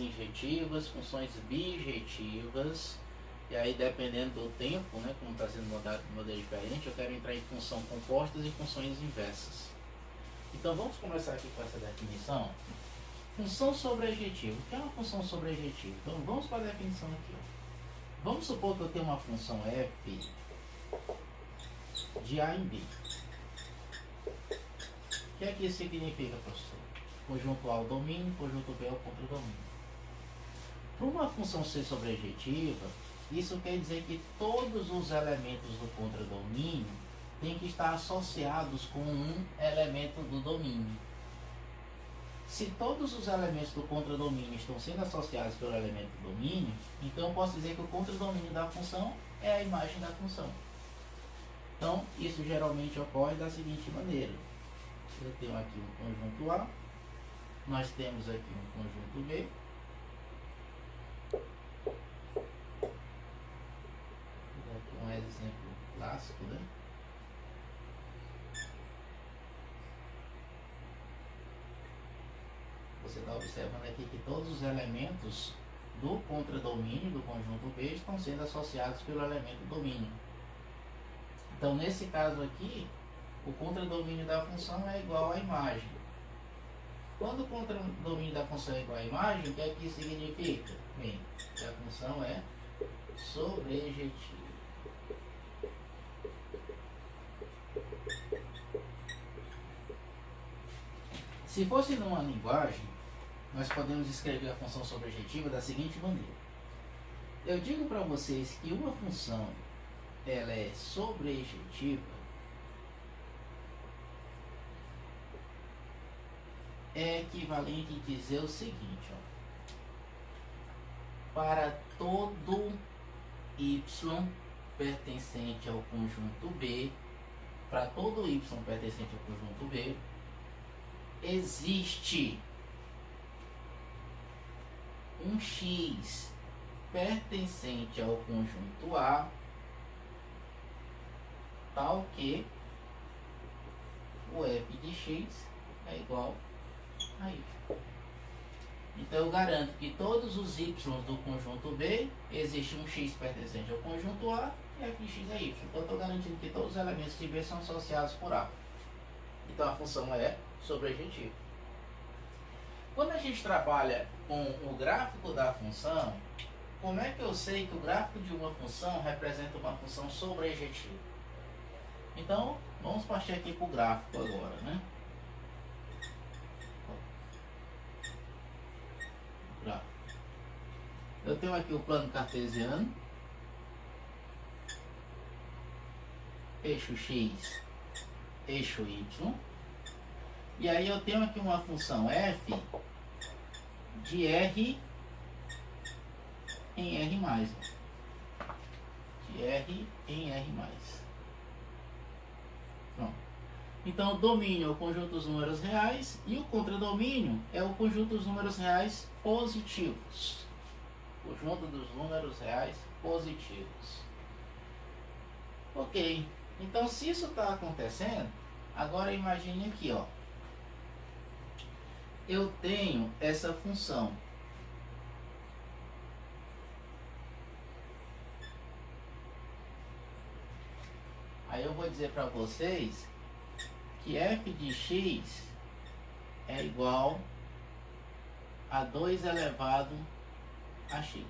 injetivas, funções bijetivas. E aí, dependendo do tempo, né, como está sendo modelo diferente, eu quero entrar em função compostas e funções inversas. Então, vamos começar aqui com essa definição. Função sobrejetiva. O que é uma função sobrejetiva? Então, vamos para a definição aqui. Ó. Vamos supor que eu tenho uma função f de A em B. O que é que isso significa, professor? Conjunto A é o domínio, conjunto B é o contradomínio. Para uma função ser sobrejetiva, isso quer dizer que todos os elementos do contradomínio têm que estar associados com um elemento do domínio. Se todos os elementos do contradomínio estão sendo associados pelo elemento do domínio, então eu posso dizer que o contradomínio da função é a imagem da função. Então, isso geralmente ocorre da seguinte maneira. Eu tenho aqui um conjunto A, nós temos aqui um conjunto B, um exemplo clássico, né? Você está observando aqui que todos os elementos do contradomínio do conjunto B estão sendo associados pelo elemento domínio. Então, nesse caso aqui, o contradomínio da função é igual à imagem. Quando o contradomínio da função é igual à imagem, o que é que isso significa? Bem, que a função é sobrejetiva. Se fosse numa linguagem, nós podemos escrever a função sobrejetiva da seguinte maneira. Eu digo para vocês que uma função ela é sobrejetiva é equivalente a dizer o seguinte, ó, para todo y pertencente ao conjunto B, para todo y pertencente ao conjunto B, existe um x pertencente ao conjunto A, tal que o f de x é igual a y. Então eu garanto que todos os y do conjunto B existe um x pertencente ao conjunto A e f de x é y. Então eu estou garantindo que todos os elementos de B são associados por A. Então a função é sobrejetiva. Quando a gente trabalha com o gráfico da função, como é que eu sei que o gráfico de uma função representa uma função sobrejetiva? Então, vamos partir aqui para o gráfico agora, né? Gráfico. Eu tenho aqui o plano cartesiano, eixo x, eixo y, e aí eu tenho aqui uma função f de R em R+. De R em R+. Pronto. Então o domínio é o conjunto dos números reais e o contradomínio é o conjunto dos números reais positivos. Conjunto dos números reais positivos. Ok. Então se isso está acontecendo, agora imagine aqui, ó. Eu tenho essa função. Aí eu vou dizer para vocês que f de x é igual a 2 elevado a x.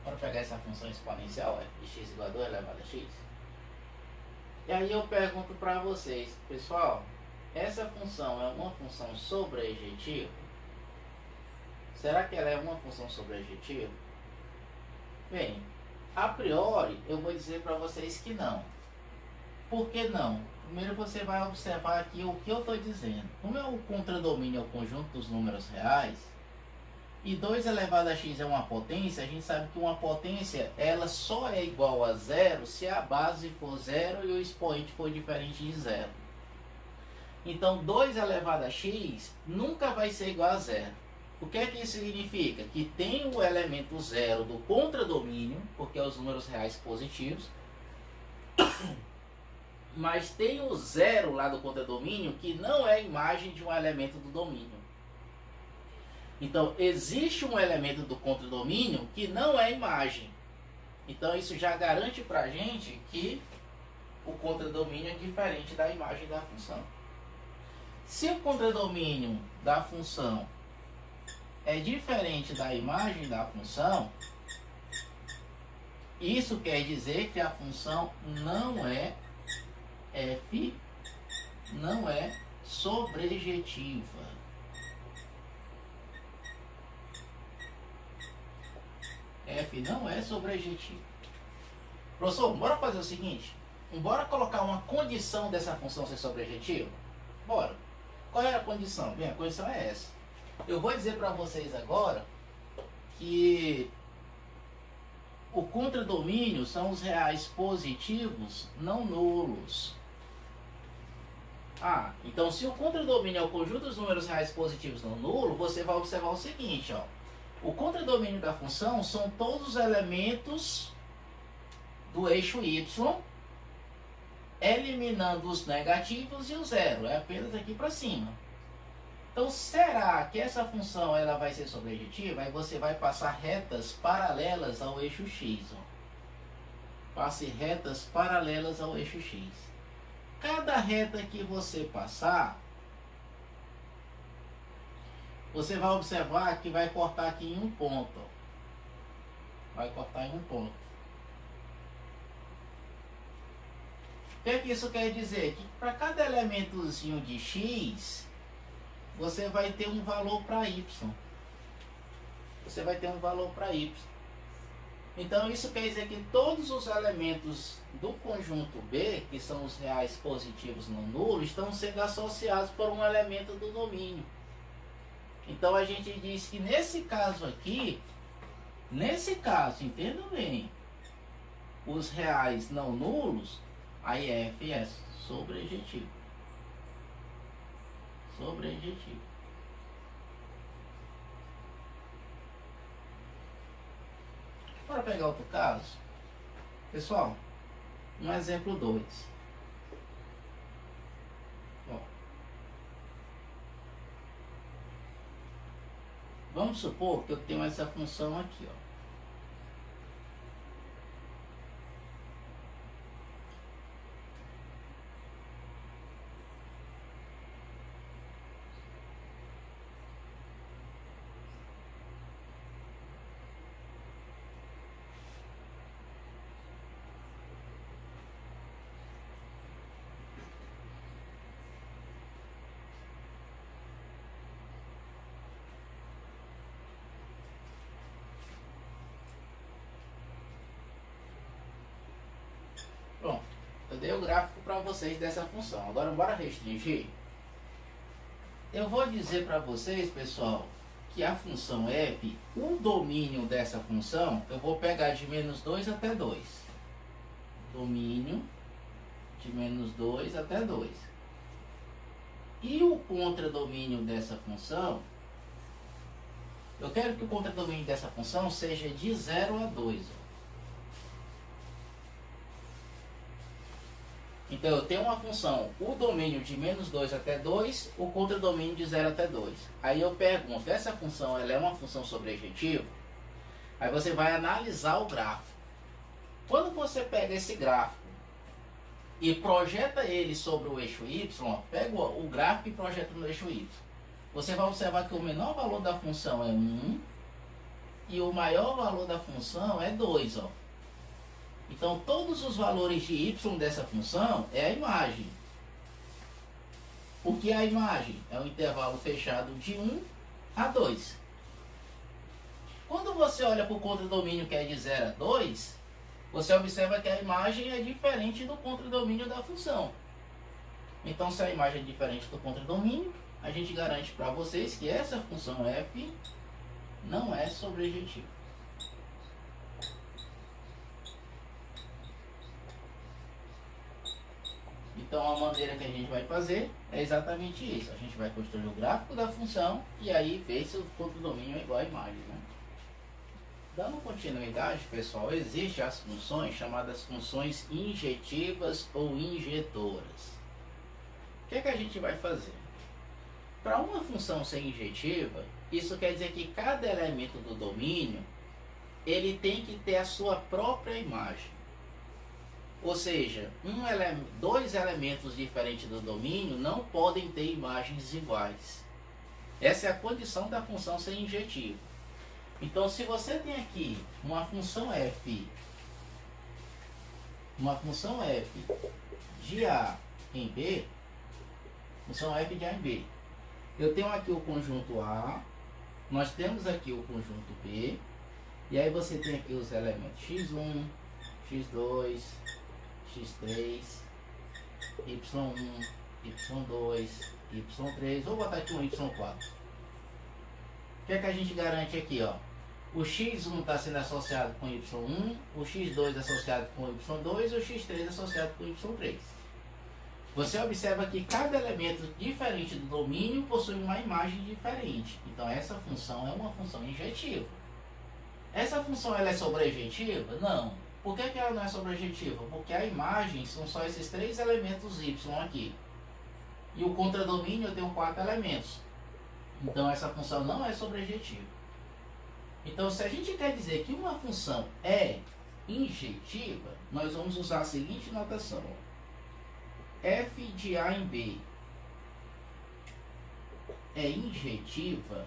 Bora pegar essa função exponencial, f de x igual a 2 elevado a x. E aí eu pergunto para vocês, pessoal, essa função é uma função sobrejetiva? Será que ela é uma função sobrejetiva? Bem, a priori eu vou dizer para vocês que não. Por que não? Primeiro você vai observar aqui o que eu estou dizendo. Como é o contradomínio ao conjunto dos números reais, e 2 elevado a x é uma potência, a gente sabe que uma potência ela só é igual a zero se a base for zero e o expoente for diferente de zero. Então 2 elevado a x nunca vai ser igual a zero. O que é que isso significa? Que tem o elemento zero do contradomínio, porque é os números reais positivos, mas tem o zero lá do contradomínio que não é a imagem de um elemento do domínio. Então, existe um elemento do contradomínio que não é imagem. Então, isso já garante para a gente que o contradomínio é diferente da imagem da função. Se o contradomínio da função é diferente da imagem da função, isso quer dizer que a função não é f, não é sobrejetiva. F não é sobrejetiva. Professor, bora fazer o seguinte. Bora colocar uma condição dessa função ser sobrejetiva? Bora. Qual é a condição? Bem, a condição é essa. Eu vou dizer para vocês agora que o contradomínio são os reais positivos não nulos. Então se o contradomínio é o conjunto dos números reais positivos não nulos, você vai observar o seguinte, ó. O contradomínio da função são todos os elementos do eixo y, eliminando os negativos e o zero. É apenas aqui para cima. Então, será que essa função ela vai ser sobrejetiva? Aí você vai passar retas paralelas ao eixo x. Ó. Passe retas paralelas ao eixo x. Cada reta que você passar, você vai observar que vai cortar aqui em um ponto. Ó. Vai cortar em um ponto. O que é que isso quer dizer? Que para cada elementozinho de x, você vai ter um valor para y. Você vai ter um valor para y. Então isso quer dizer que todos os elementos do conjunto B, que são os reais positivos não nulos, estão sendo associados por um elemento do domínio. Então a gente diz que nesse caso aqui, entenda bem, os reais não nulos, aí F é sobrejetivo. Sobrejetivo. Bora pegar outro caso. Pessoal, um exemplo 2. Vamos supor que eu tenho essa função aqui, ó. Pronto, eu dei o gráfico para vocês dessa função. Agora bora restringir. Eu vou dizer para vocês, pessoal, que a função f, o domínio dessa função, eu vou pegar de menos 2 até 2. Domínio de menos 2 até 2. E o contradomínio dessa função, eu quero que o contradomínio dessa função seja de 0 a 2. Então eu tenho uma função, o domínio de menos 2 até 2, o contradomínio de 0 até 2. Aí eu pergunto, essa função ela é uma função sobrejetiva? Aí você vai analisar o gráfico. Quando você pega esse gráfico e projeta ele sobre o eixo y, pega o gráfico e projeta no eixo y. Você vai observar que o menor valor da função é 1 e o maior valor da função é 2, ó. Então, todos os valores de y dessa função é a imagem. Porque a imagem é um intervalo fechado de 1 a 2. Quando você olha para o contradomínio que é de 0 a 2, você observa que a imagem é diferente do contradomínio da função. Então, se a imagem é diferente do contradomínio, a gente garante para vocês que essa função f não é sobrejetiva. Então a maneira que a gente vai fazer é exatamente isso. A gente vai construir o gráfico da função e aí ver se o contradomínio é igual à imagem, né? Dando continuidade, pessoal, existem as funções chamadas funções injetivas ou injetoras. O que é que a gente vai fazer? Para uma função ser injetiva, isso quer dizer que cada elemento do domínio ele tem que ter a sua própria imagem. Ou seja, dois elementos diferentes do domínio não podem ter imagens iguais. Essa é a condição da função ser injetiva. Então, se você tem aqui uma função f de A em B, função f de A em B, eu tenho aqui o conjunto A, nós temos aqui o conjunto B, e aí você tem aqui os elementos x1, x2, x3, y1, y2, y3, vou botar aqui um y4. O que é que a gente garante aqui, ó? O x1 está sendo associado com y1, o x2 associado com y2 e o x3 associado com y3. Você observa que cada elemento diferente do domínio possui uma imagem diferente. Então essa função é uma função injetiva. Essa função ela é sobrejetiva? Não. Por que ela não é sobrejetiva? Porque a imagem são só esses três elementos y aqui. E o contradomínio eu tenho 4 elementos. Então essa função não é sobrejetiva. Então se a gente quer dizer que uma função é injetiva, nós vamos usar a seguinte notação. F de A em B é injetiva.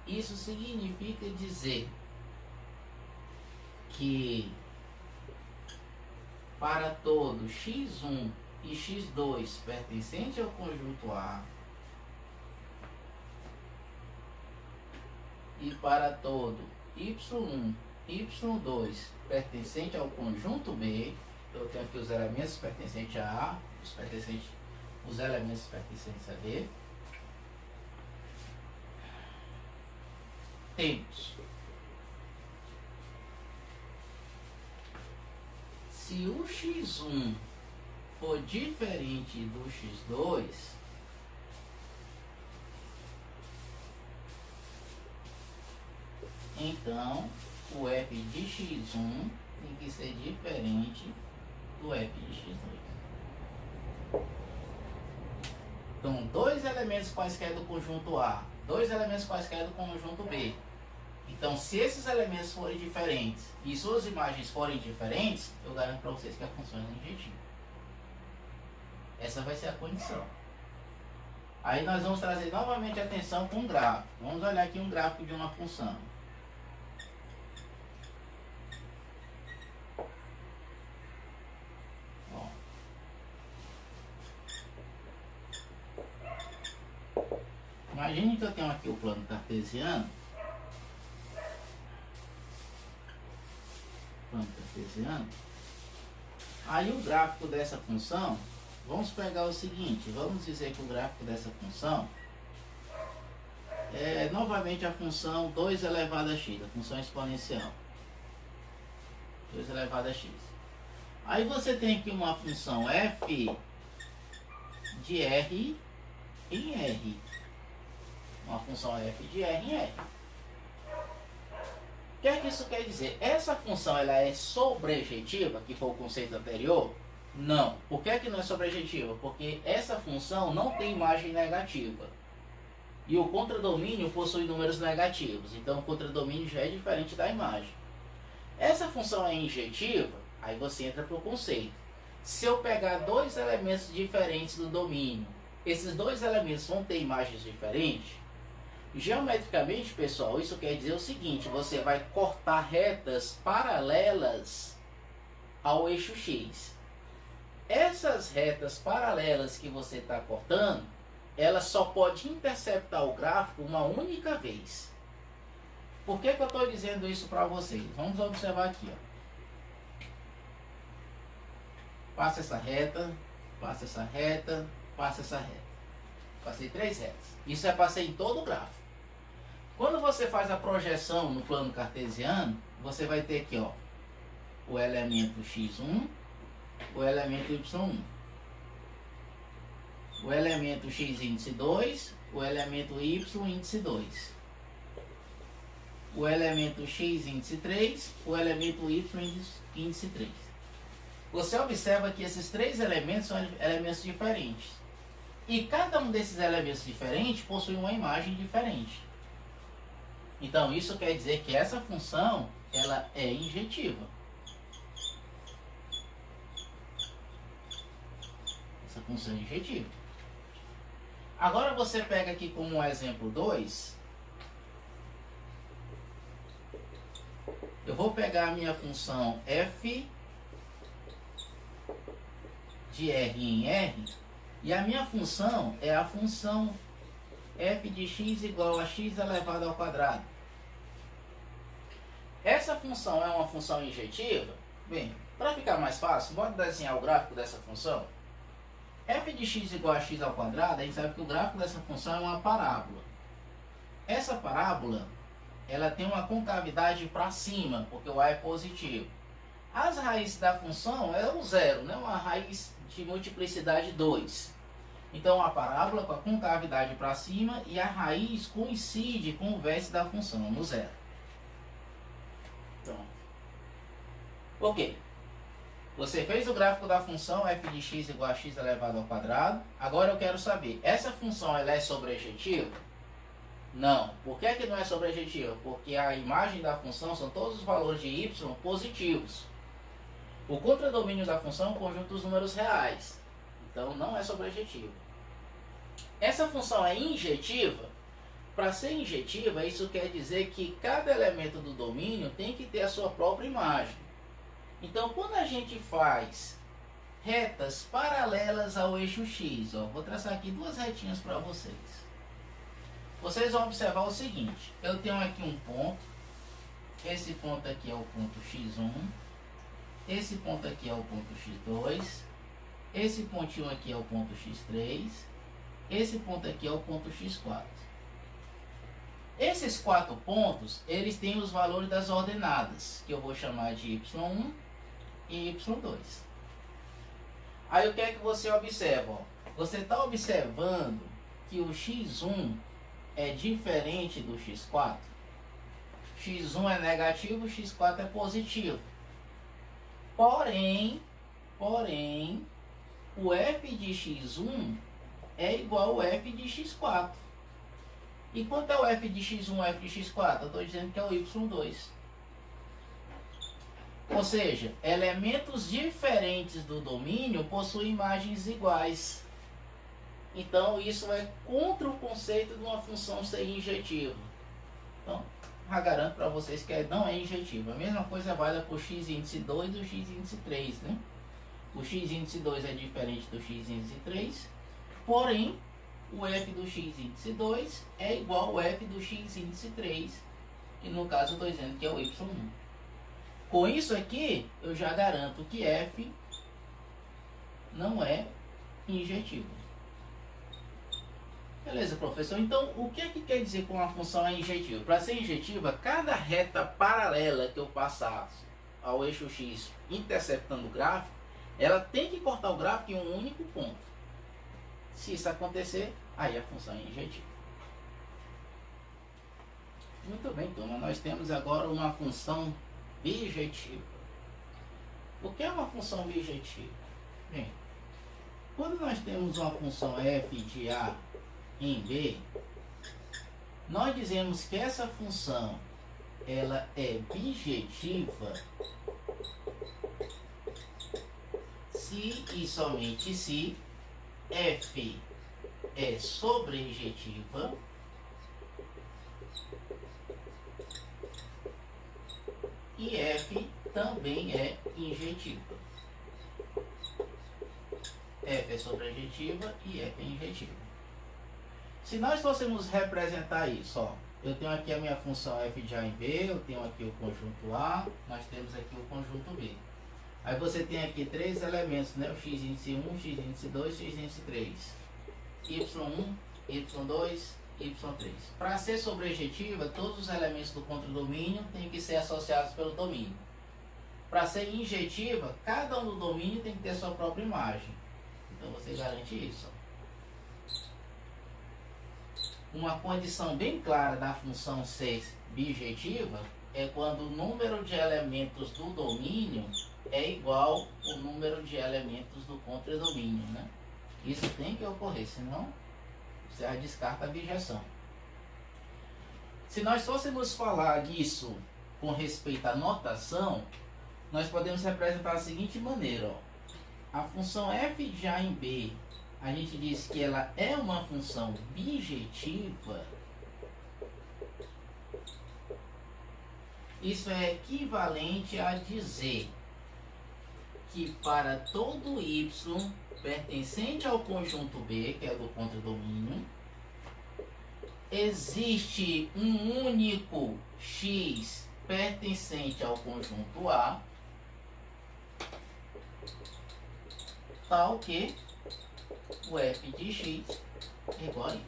Isso significa dizer que para todo x1 e x2 pertencente ao conjunto A e para todo y1 e y2 pertencente ao conjunto B, eu tenho aqui os elementos pertencentes a A, os elementos pertencentes a B, temos, se o x1 for diferente do x2, então o f de x1 tem que ser diferente do f de x2. Então, dois elementos quaisquer do conjunto A, dois elementos quaisquer do conjunto B. Então, se esses elementos forem diferentes e suas imagens forem diferentes, eu garanto para vocês que a função é injetiva. Essa vai ser a condição. Aí nós vamos trazer novamente atenção com um gráfico. Vamos olhar aqui um gráfico de uma função. Imagine que eu tenho aqui o plano cartesiano. Aí o gráfico dessa função, vamos pegar o seguinte, vamos dizer que o gráfico dessa função é novamente a função 2 elevado a x, a função exponencial. 2 elevado a x. Aí você tem aqui uma função f de r em r. Uma função f de r em r. O que é que isso quer dizer? Essa função ela é sobrejetiva, que foi o conceito anterior? Não. Por que não é sobrejetiva? Porque essa função não tem imagem negativa. E o contradomínio possui números negativos. Então o contradomínio já é diferente da imagem. Essa função é injetiva, aí você entra para o conceito. Se eu pegar dois elementos diferentes do domínio, esses dois elementos vão ter imagens diferentes? Geometricamente, pessoal, isso quer dizer o seguinte: você vai cortar retas paralelas ao eixo X. Essas retas paralelas que você está cortando, ela só pode interceptar o gráfico uma única vez. Por que eu estou dizendo isso para vocês? Vamos observar aqui. Ó. Passa essa reta, passa essa reta, passa essa reta. Passei 3 retas. Isso é passei em todo o gráfico. Quando você faz a projeção no plano cartesiano, você vai ter aqui, ó, o elemento x1, o elemento y1, o elemento x índice 2, o elemento y índice 2, o elemento x índice 3, o elemento y índice 3. você observa que esses três elementos são elementos diferentes. E cada um desses elementos diferentes possui uma imagem diferente. Então, isso quer dizer que essa função, ela é injetiva. Essa função é injetiva. Agora você pega aqui como um exemplo 2. Eu vou pegar a minha função f de r em r. E a minha função é a função f de x igual a x elevado ao quadrado. Essa função é uma função injetiva? Bem, para ficar mais fácil, bora desenhar o gráfico dessa função. F de x igual a x ao quadrado, a gente sabe que o gráfico dessa função é uma parábola. Essa parábola, ela tem uma concavidade para cima, porque o a é positivo. As raízes da função é o zero, né? Uma raiz de multiplicidade 2. Então, a parábola com a concavidade para cima e a raiz coincide com o vértice da função, no zero. Então, ok. Você fez o gráfico da função f de x igual a x elevado ao quadrado. Agora eu quero saber, essa função ela é sobrejetiva? Não. Por que que não é sobrejetiva? Porque a imagem da função são todos os valores de y positivos. O contradomínio da função é um conjunto dos números reais. Então não é sobrejetiva. Essa função é injetiva. Para ser injetiva, isso quer dizer que cada elemento do domínio tem que ter a sua própria imagem. Então, quando a gente faz retas paralelas ao eixo x, ó, vou traçar aqui duas retinhas para vocês. Vocês vão observar o seguinte: eu tenho aqui um ponto, esse ponto aqui é o ponto x1, esse ponto aqui é o ponto x2, esse pontinho aqui é o ponto x3, esse ponto aqui é o ponto x4. Esses 4 pontos, eles têm os valores das ordenadas, que eu vou chamar de y1 e y2. Aí o que é que você observa? Ó? Você está observando que o x1 é diferente do x4. x1 é negativo, x4 é positivo. Porém, o f de x1 é igual ao f de x4. E quanto é o f de x1 e f de x4? Eu estou dizendo que é o y2. Ou seja, elementos diferentes do domínio possuem imagens iguais. Então, isso é contra o conceito de uma função ser injetiva. Então, já garanto para vocês que não é injetiva. A mesma coisa vale para o x índice 2 e o x índice 3. Né? O x índice 2 é diferente do x índice 3, porém, o f do x índice 2 é igual ao f do x índice 3. E no caso eu estou dizendo que é o y1. Com isso aqui, eu já garanto que f não é injetivo. Beleza, professor? Então, o que é que quer dizer com a função é injetiva? Para ser injetiva, cada reta paralela que eu passar ao eixo x interceptando o gráfico, ela tem que cortar o gráfico em um único ponto. Se isso acontecer, aí a função é injetiva. Muito bem, turma. Nós temos agora uma função bijetiva. O que é uma função bijetiva? Bem, quando nós temos uma função f de a em b, nós dizemos que essa função ela é bijetiva se e somente se f é sobrejetiva e f também é injetiva. F é sobrejetiva e f é injetiva. Se nós fôssemos representar isso, ó, eu tenho aqui a minha função f de a em b, eu tenho aqui o conjunto A, nós temos aqui o conjunto B. Aí você tem aqui três elementos, né? O x índice 1, x índice 2, x índice 3. y1, y2, y3. Para ser sobrejetiva, todos os elementos do contradomínio têm que ser associados pelo domínio. Para ser injetiva, cada um do domínio tem que ter sua própria imagem. Então você garante isso. Uma condição bem clara da função ser bijetiva é quando o número de elementos do domínio é igual ao número de elementos do contradomínio, né? Isso tem que ocorrer, senão você descarta a objeção. Se nós fôssemos falar disso com respeito à notação, nós podemos representar da seguinte maneira, ó. A função f de a em b, a gente diz que ela é uma função bijetiva. Isso é equivalente a dizer que para todo y pertencente ao conjunto B, que é do contradomínio, existe um único x pertencente ao conjunto A, tal que o f de x é igual a y.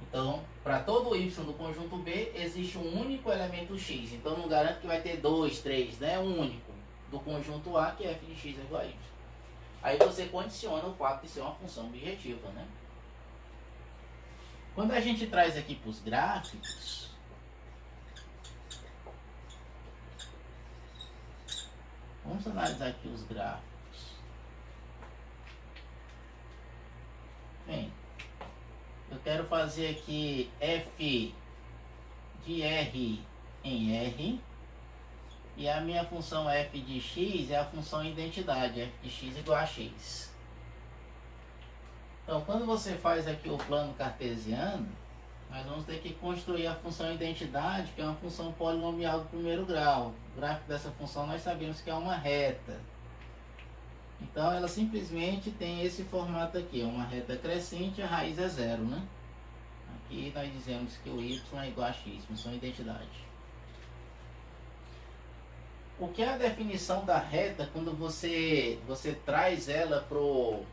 Então, para todo y do conjunto B, existe um único elemento x. Então, não garanto que vai ter 2, 3, né? Um único do conjunto A, que f de x é igual a y. Aí você condiciona o fato de ser uma função objetiva, né? Quando a gente traz aqui para os gráficos, vamos analisar aqui os gráficos. Bem, eu quero fazer aqui f de r em r, e a minha função f de x é a função identidade, f de x igual a x. Então, quando você faz aqui o plano cartesiano, nós vamos ter que construir a função identidade, que é uma função polinomial do primeiro grau. O gráfico dessa função nós sabemos que é uma reta. Então, ela simplesmente tem esse formato aqui, é uma reta crescente, a raiz é zero, né? Aqui nós dizemos que o y é igual a x, função identidade. O que é a definição da reta quando você traz ela pro...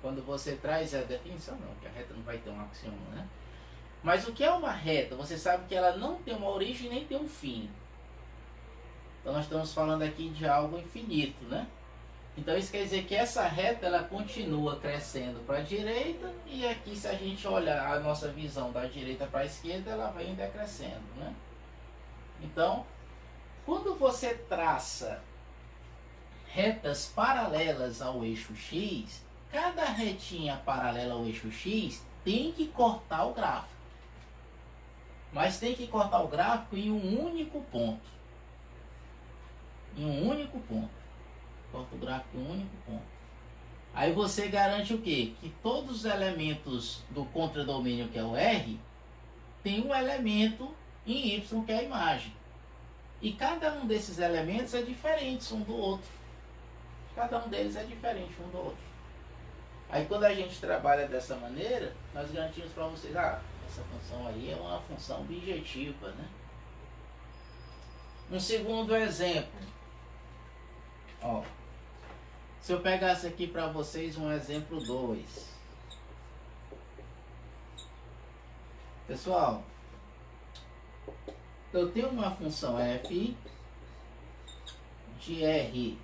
Quando você traz a definição, não, que a reta não vai ter um axioma, né? Mas o que é uma reta? Você sabe que ela não tem uma origem nem tem um fim. Então nós estamos falando aqui de algo infinito, né? Então isso quer dizer que essa reta ela continua crescendo para a direita, e aqui, se a gente olhar a nossa visão da direita para a esquerda, ela vem decrescendo, né? Então, quando você traça retas paralelas ao eixo x, cada retinha paralela ao eixo x tem que cortar o gráfico. Mas tem que cortar o gráfico em um único ponto. Em um único ponto. Corta o gráfico em um único ponto. Aí você garante o quê? Que todos os elementos do contradomínio, que é o R, tem um elemento em Y, que é a imagem. E cada um desses elementos é diferente um do outro. Cada um deles é diferente um do outro. Aí quando a gente trabalha dessa maneira, nós garantimos para vocês, essa função aí é uma função objetiva, né? Um segundo exemplo. Ó, se eu pegasse aqui para vocês um exemplo 2. Pessoal, eu tenho uma função f de r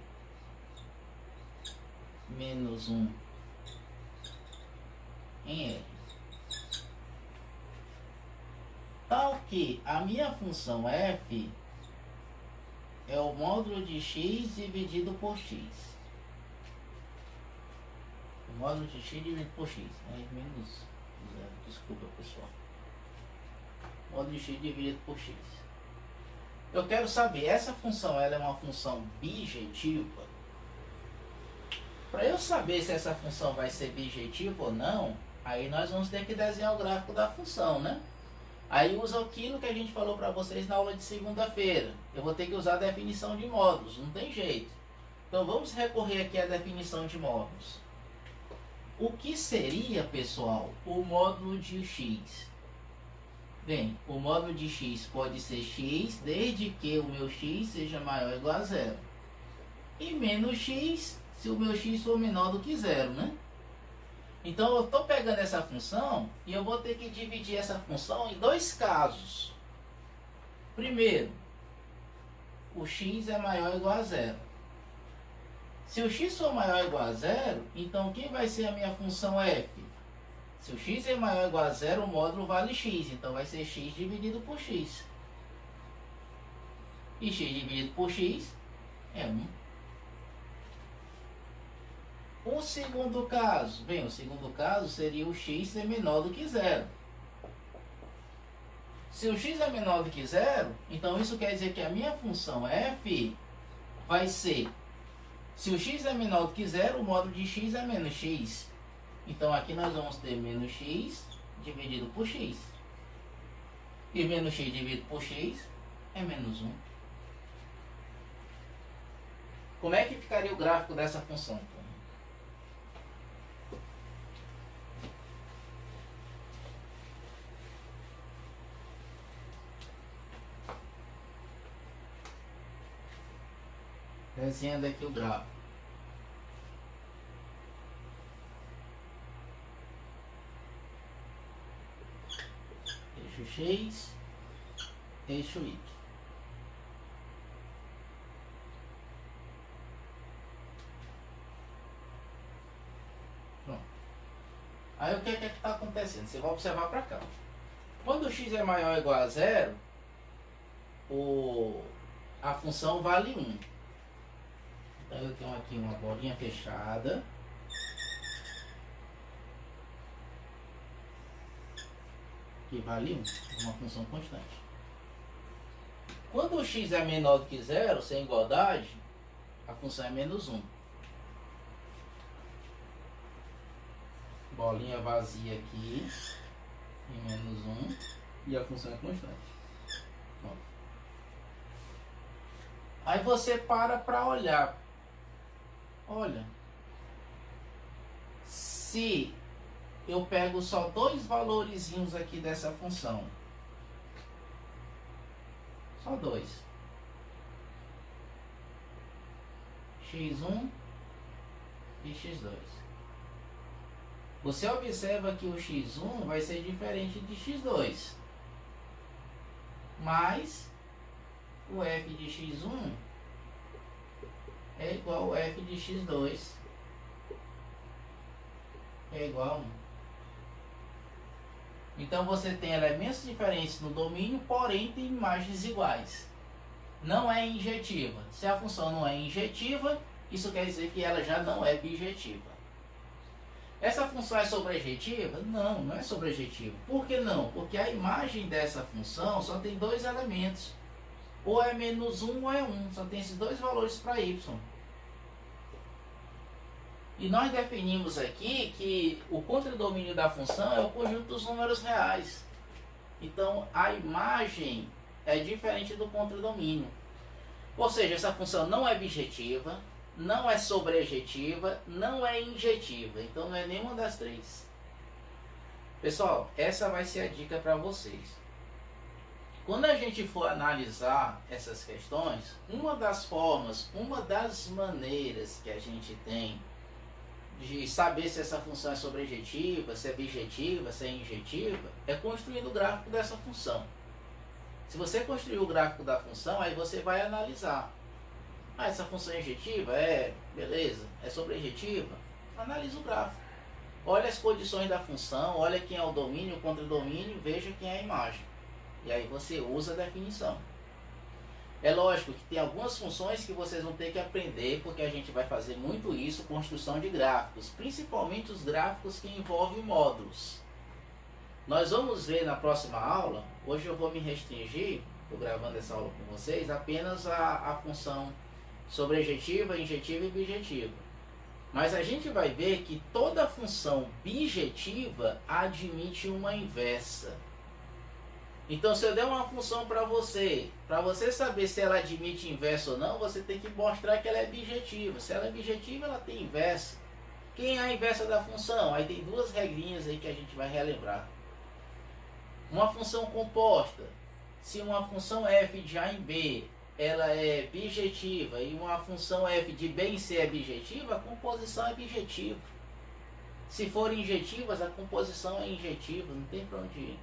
menos 1 em R, tal que a minha função f é o módulo de x dividido por x. O módulo de x dividido por x é menos 0. Desculpa, pessoal. Módulo de x dividido por x. Eu quero saber, essa função ela é uma função bijetiva? Para eu saber se essa função vai ser bijetiva ou não, aí nós vamos ter que desenhar o gráfico da função, né? Aí usa aquilo que a gente falou para vocês na aula de segunda-feira. Eu vou ter que usar a definição de módulos, não tem jeito. Então vamos recorrer aqui à definição de módulos. O que seria, pessoal, o módulo de x? Bem, o módulo de x pode ser x desde que o meu x seja maior ou igual a zero. E menos x se o meu x for menor do que zero, né? Então eu estou pegando essa função e eu vou ter que dividir essa função em dois casos. Primeiro, o x é maior ou igual a zero. Se o x for maior ou igual a zero, então quem vai ser a minha função f? Se o x é maior ou igual a zero, o módulo vale x, então vai ser x dividido por x. E x dividido por x é 1. O segundo caso, bem, o segundo caso seria o x ser menor do que zero. Se o x é menor do que zero, então isso quer dizer que a minha função f vai ser, se o x é menor do que zero, o módulo de x é menos x. Então aqui nós vamos ter menos x dividido por x. E menos x dividido por x é menos 1. Como é que ficaria o gráfico dessa função? Desenhando aqui o gráfico. Eixo x, eixo y. Pronto. Aí o que é que está acontecendo? Você vai observar para cá. Quando o x é maior ou igual a zero, a função vale 1. Então eu tenho aqui uma bolinha fechada. Que vale 1, uma função constante. Quando o x é menor do que zero, sem igualdade, a função é menos 1. Bolinha vazia aqui, em menos 1, e a função é constante. Bom. Aí você para olhar. Olha, se eu pego só dois valorezinhos aqui dessa função, só dois, x1 e x2, você observa que o x1 vai ser diferente de x2, mas o f de x1 é igual ao f de x2 é igual a 1. Então você tem elementos diferentes no domínio, porém tem imagens iguais. Não é injetiva. Se a função não é injetiva, isso quer dizer que ela já não é bijetiva. Essa função é sobrejetiva? Não, não é sobrejetiva. Por que não? Porque a imagem dessa função só tem dois elementos. Ou é menos 1 ou é 1. Só tem esses dois valores para y. E nós definimos aqui que o contradomínio da função é o conjunto dos números reais. Então, a imagem é diferente do contradomínio. Ou seja, essa função não é bijetiva, não é sobrejetiva, não é injetiva. Então, não é nenhuma das três. Pessoal, essa vai ser a dica para vocês. Quando a gente for analisar essas questões, uma das formas, uma das maneiras que a gente tem de saber se essa função é sobrejetiva, se é bijetiva, se é injetiva, é construindo o gráfico dessa função. Se você construir o gráfico da função, aí você vai analisar. Ah, essa função é injetiva? É, beleza. É sobrejetiva? Analisa o gráfico. Olha as condições da função, olha quem é o domínio, o contradomínio, veja quem é a imagem. E aí você usa a definição. É lógico que tem algumas funções que vocês vão ter que aprender, porque a gente vai fazer muito isso, construção de gráficos, principalmente os gráficos que envolvem módulos. Nós vamos ver na próxima aula, hoje eu vou me restringir, estou gravando essa aula com vocês, apenas a função sobrejetiva, injetiva e bijetiva. Mas a gente vai ver que toda função bijetiva admite uma inversa. Então, se eu der uma função para você saber se ela admite inverso ou não, você tem que mostrar que ela é bijetiva. Se ela é bijetiva, ela tem inversa. Quem é a inversa da função? Aí tem duas regrinhas aí que a gente vai relembrar. Uma função composta. Se uma função f de a em b, ela é bijetiva, e uma função f de b em c é bijetiva, a composição é bijetiva. Se forem injetivas, a composição é injetiva, não tem para onde ir.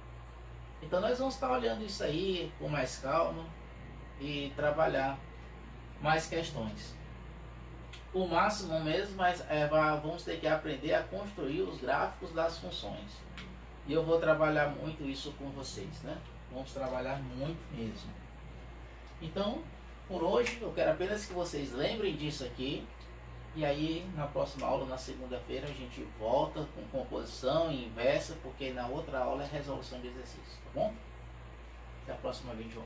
Então nós vamos estar olhando isso aí com mais calma e trabalhar mais questões. O máximo mesmo, mas vamos ter que aprender a construir os gráficos das funções. E eu vou trabalhar muito isso com vocês, né? Vamos trabalhar muito mesmo. Então, por hoje. Eu quero apenas que vocês lembrem disso aqui. E aí, na próxima aula, na segunda-feira, a gente volta com composição e inversa, porque na outra aula é resolução de exercícios, tá bom? Até a próxima vídeo.